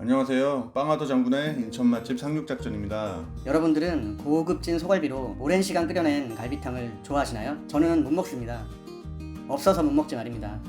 안녕하세요. 빵하더 장군의 인천 맛집 상륙작전입니다. 여러분들은 고급진 소갈비로 오랜 시간 끓여낸 갈비탕을 좋아하시나요? 저는 못 먹습니다. 없어서 못 먹지 말입니다.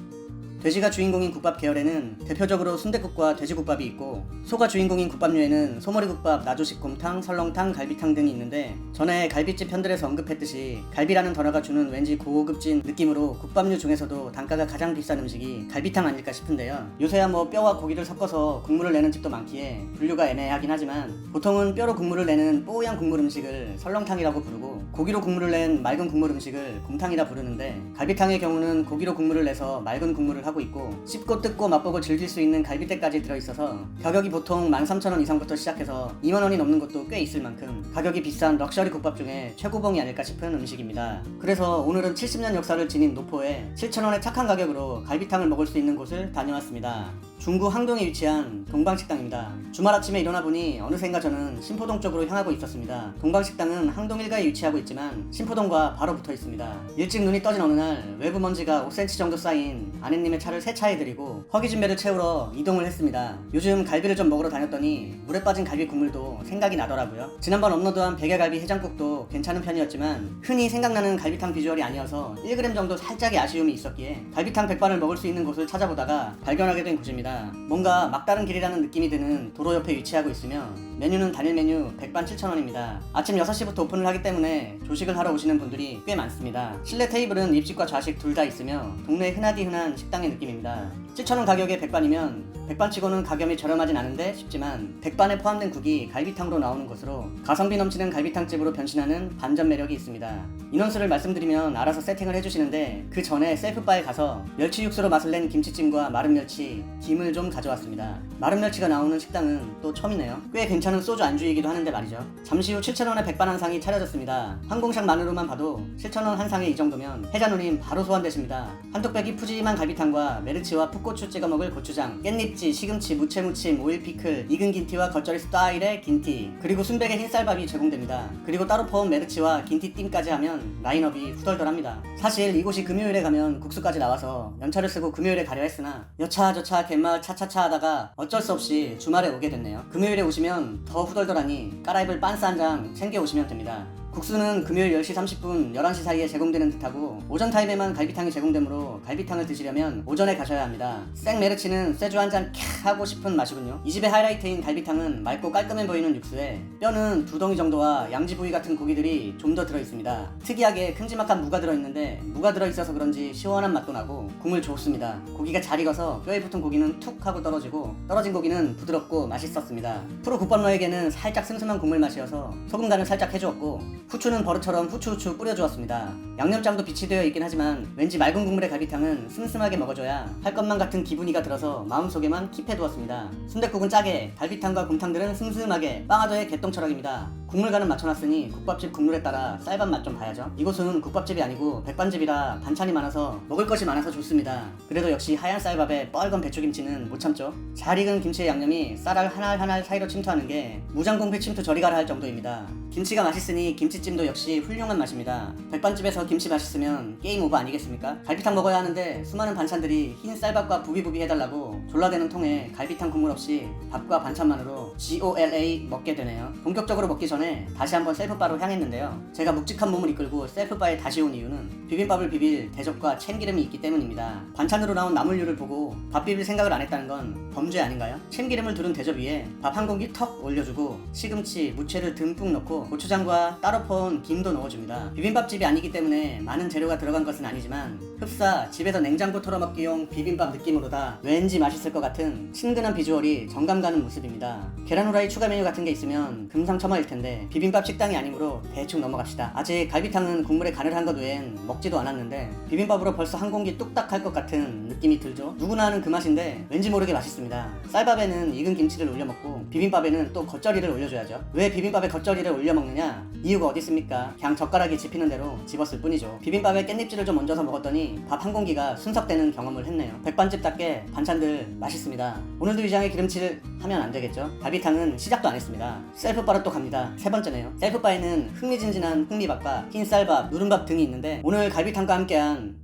돼지가 주인공인 국밥 계열에는 대표적으로 순댓국과 돼지국밥이 있고, 소가 주인공인 국밥류에는 소머리국밥, 나조식곰탕, 설렁탕, 갈비탕 등이 있는데, 전에 갈비집 편들에서 언급했듯이 갈비라는 단어가 주는 왠지 고급진 느낌으로 국밥류 중에서도 단가가 가장 비싼 음식이 갈비탕 아닐까 싶은데요. 요새야 뭐 뼈와 고기를 섞어서 국물을 내는 집도 많기에 분류가 애매하긴 하지만, 보통은 뼈로 국물을 내는 뽀얀 국물 음식을 설렁탕이라고 부르고, 고기로 국물을 낸 맑은 국물 음식을 곰탕이라 부르는데, 갈비탕의 경우는 고기로 국물을 내서 맑은 국물을 하고 있고, 씹고 뜯고 맛보고 즐길 수 있는 갈비대까지 들어있어서 가격이 보통 13,000원 이상부터 시작해서 20,000원이 넘는 것도 꽤 있을 만큼 가격이 비싼 럭셔리 국밥 중에 최고봉이 아닐까 싶은 음식입니다. 그래서 오늘은 70년 역사를 지닌 노포에 7,000원의 착한 가격으로 갈비탕을 먹을 수 있는 곳을 다녀왔습니다. 중구 항동에 위치한 동방식당입니다. 주말 아침에 일어나 보니 어느샌가 저는 신포동 쪽으로 향하고 있었습니다. 동방식당은 항동 일가에 위치하고 있지만 신포동과 바로 붙어 있습니다. 일찍 눈이 떠진 어느 날 외부 먼지가 5cm 정도 쌓인 아내님의 차를 세차해드리고 허기진배를 채우러 이동을 했습니다. 요즘 갈비를 좀 먹으러 다녔더니 물에 빠진 갈비 국물도 생각이 나더라고요. 지난번 업로드한 백야갈비 해장국도 괜찮은 편이었지만 흔히 생각나는 갈비탕 비주얼이 아니어서 1g 정도 살짝의 아쉬움이 있었기에 갈비탕 백반을 먹을 수 있는 곳을 찾아보다가 발견하게 된 곳입니다. 뭔가 막다른 길이라는 느낌이 드는 도로 옆에 위치하고 있으며 메뉴는 단일 메뉴 백반 7,000원입니다. 아침 6시부터 오픈을 하기 때문에 조식을 하러 오시는 분들이 꽤 많습니다. 실내 테이블은 입식과 좌식 둘 다 있으며 동네 흔하디 흔한 식당의 느낌입니다. 7,000원 가격의 백반이면 백반치고는 가격이 저렴하진 않은데 싶지만 백반에 포함된 국이 갈비탕으로 나오는 것으로 가성비 넘치는 갈비탕집으로 변신하는 반전 매력이 있습니다. 인원수를 말씀드리면 알아서 세팅을 해주시는데 그 전에 셀프바에 가서 멸치 육수로 맛을 낸 김치찜과 마른 멸치, 김을 좀 가져왔습니다. 마른 멸치가 나오는 식당은 또 처음이네요. 꽤 괜찮은 소주 안주이기도 하는데 말이죠. 잠시 후 7,000원의 백반 한 상이 차려졌습니다. 항공샷만으로만 봐도 7,000원 한 상에 이 정도면 해자누님 바로 소환되십니다. 한뚝배기 푸짐한 갈비탕과 메르치와 풋고추 찍어 먹을 고추장, 깻잎, 시금치, 무채무침, 오일 피클, 익은 긴티와 겉절이 스타일의 긴티, 그리고 순백의 흰쌀밥이 제공됩니다. 그리고 따로 퍼온 메르치와 긴티찜까지 하면 라인업이 후덜덜합니다. 사실 이곳이 금요일에 가면 국수까지 나와서 연차를 쓰고 금요일에 가려 했으나 여차저차 갯마을 차차차 하다가 어쩔 수 없이 주말에 오게 됐네요. 금요일에 오시면 더 후덜덜하니 까라입을 빤스 한 장 챙겨 오시면 됩니다. 국수는 금요일 10시 30분, 11시 사이에 제공되는 듯하고 오전 타임에만 갈비탕이 제공되므로 갈비탕을 드시려면 오전에 가셔야 합니다. 생 메르치는 쇠주 한 잔 캬 하고 싶은 맛이군요. 이 집의 하이라이트인 갈비탕은 맑고 깔끔해 보이는 육수에 뼈는 2덩이 정도와 양지 부위 같은 고기들이 좀 더 들어있습니다. 특이하게 큼지막한 무가 들어있는데 무가 들어있어서 그런지 시원한 맛도 나고 국물 좋습니다. 고기가 잘 익어서 뼈에 붙은 고기는 툭 하고 떨어지고 떨어진 고기는 부드럽고 맛있었습니다. 프로 국밥러에게는 살짝 슴슴한 국물 맛이어서 소금 간을 살짝 해주었고 후추는 버릇처럼 후추 뿌려주었습니다. 양념장도 빛이 되어 있긴 하지만 왠지 맑은 국물의 갈비탕은 슴슴하게 먹어줘야 할 것만 같은 기분이가 들어서 마음속에만 킵해두었습니다. 순댓국은 짜게, 갈비탕과 곰탕들은 슴슴하게 빵하더의 개똥철학입니다. 국물간은 맞춰놨으니 국밥집 국물에 따라 쌀밥 맛 좀 봐야죠. 이곳은 국밥집이 아니고 백반집이라 반찬이 많아서 먹을 것이 많아서 좋습니다. 그래도 역시 하얀 쌀밥에 뻘건 배추김치는 못 참죠. 잘 익은 김치의 양념이 쌀알 하나알 사이로 침투하는 게 무장공피 침투 저리 가라 할 정도입니다. 김치가 맛있으니 김치찜도 역시 훌륭한 맛입니다. 백반집에서 김치 맛있으면 게임 오버 아니겠습니까? 갈비탕 먹어야 하는데 수많은 반찬들이 흰 쌀밥과 부비부비 해달라고 졸라대는 통에 갈비탕 국물 없이 밥과 반찬만으로 GOLA 먹게 되네요. 본격적으로 먹기 전에 다시 한번 셀프바로 향했는데요. 제가 묵직한 몸을 이끌고 셀프바에 다시 온 이유는 비빔밥을 비빌 대접과 참기름이 있기 때문입니다. 반찬으로 나온 나물류를 보고 밥 비빌 생각을 안 했다는 건 범죄 아닌가요? 참기름을 두른 대접 위에 밥 한 공기 턱 올려주고 시금치, 무채를 듬뿍 넣고 고추장과 따로 퍼온 김도 넣어줍니다. 비빔밥집이 아니기 때문에 많은 재료가 들어간 것은 아니지만 흡사 집에서 냉장고 털어먹기용 비빔밥 느낌으로다 왠지 맛있을 것 같은 친근한 비주얼이 정감 가는 모습입니다. 계란 후라이 추가 메뉴 같은 게 있으면 금상첨화일 텐데 비빔밥 식당이 아니므로 대충 넘어갑시다. 아직 갈비탕은 국물에 간을 한 것 외엔 먹지도 않았는데 비빔밥으로 벌써 한 공기 뚝딱 할 것 같은 느낌이 들죠. 누구나 아는 그 맛인데 왠지 모르게 맛있습니다. 쌀밥에는 익은 김치를 올려 먹고 비빔밥에는 또 겉절이를 올려줘야죠. 왜 비빔밥에 겉절이를 올려 먹느냐? 이유가 어디 있습니까? 그냥 젓가락이 집히는 대로 집었을 뿐이죠. 비빔밥에 깻잎질을 좀 얹어서 먹었더니 밥 한 공기가 순삭되는 경험을 했네요. 백반집답게 반찬들 맛있습니다. 오늘도 위장에 기름칠 하면 안 되겠죠? 갈비탕은 시작도 안 했습니다. 셀프바로 또 갑니다. 세 번째네요. 셀프바에는 흥미진진한 흑미밥과 흰쌀밥, 누른밥 등이 있는데 오늘 갈비탕과 함께한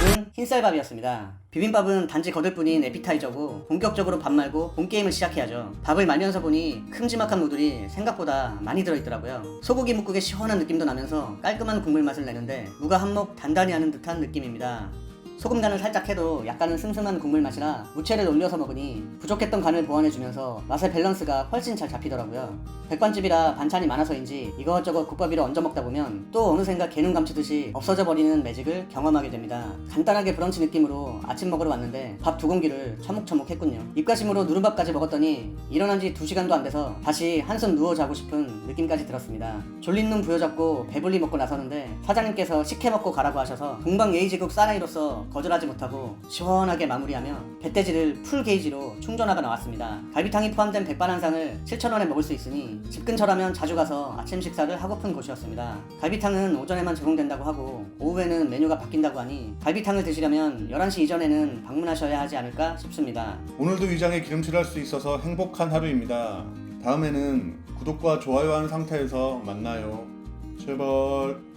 답은 흰쌀밥이었습니다. 비빔밥은 단지 거들 뿐인 에피타이저고 본격적으로 밥 말고 본게임을 시작해야죠. 밥을 말면서 보니 큼지막한 무들이 생각보다 많이 들어있더라고요. 소고기 묵국의 시원한 느낌도 나면서 깔끔한 국물 맛을 내는데 무가 한몫 단단히 하는 듯한 느낌입니다. 소금 간을 살짝 해도 약간은 슴슴한 국물 맛이라 무채를 올려서 먹으니 부족했던 간을 보완해주면서 맛의 밸런스가 훨씬 잘 잡히더라고요. 백반집이라 반찬이 많아서인지 이것저것 국밥 위로 얹어 먹다 보면 또 어느샌가 개눈 감치듯이 없어져 버리는 매직을 경험하게 됩니다. 간단하게 브런치 느낌으로 아침 먹으러 왔는데 밥 2공기를 처묵처묵 했군요. 입가심으로 누른밥까지 먹었더니 일어난 지 2시간도 안 돼서 다시 한숨 누워 자고 싶은 느낌까지 들었습니다. 졸린 눈 부여잡고 배불리 먹고 나서는데 사장님께서 식혜 먹고 가라고 하셔서 동방예의지국 사나이로서 거절하지 못하고 시원하게 마무리하며 배돼지를 풀 게이지로 충전하고 나왔습니다. 갈비탕이 포함된 백반 한 상을 7,000원에 먹을 수 있으니 집 근처라면 자주 가서 아침 식사를 하고픈 곳이었습니다. 갈비탕은 오전에만 제공된다고 하고 오후에는 메뉴가 바뀐다고 하니 갈비탕을 드시려면 11시 이전에는 방문하셔야 하지 않을까 싶습니다. 오늘도 위장에 기름칠할 수 있어서 행복한 하루입니다. 다음에는 구독과 좋아요 한 상태에서 만나요. 제발.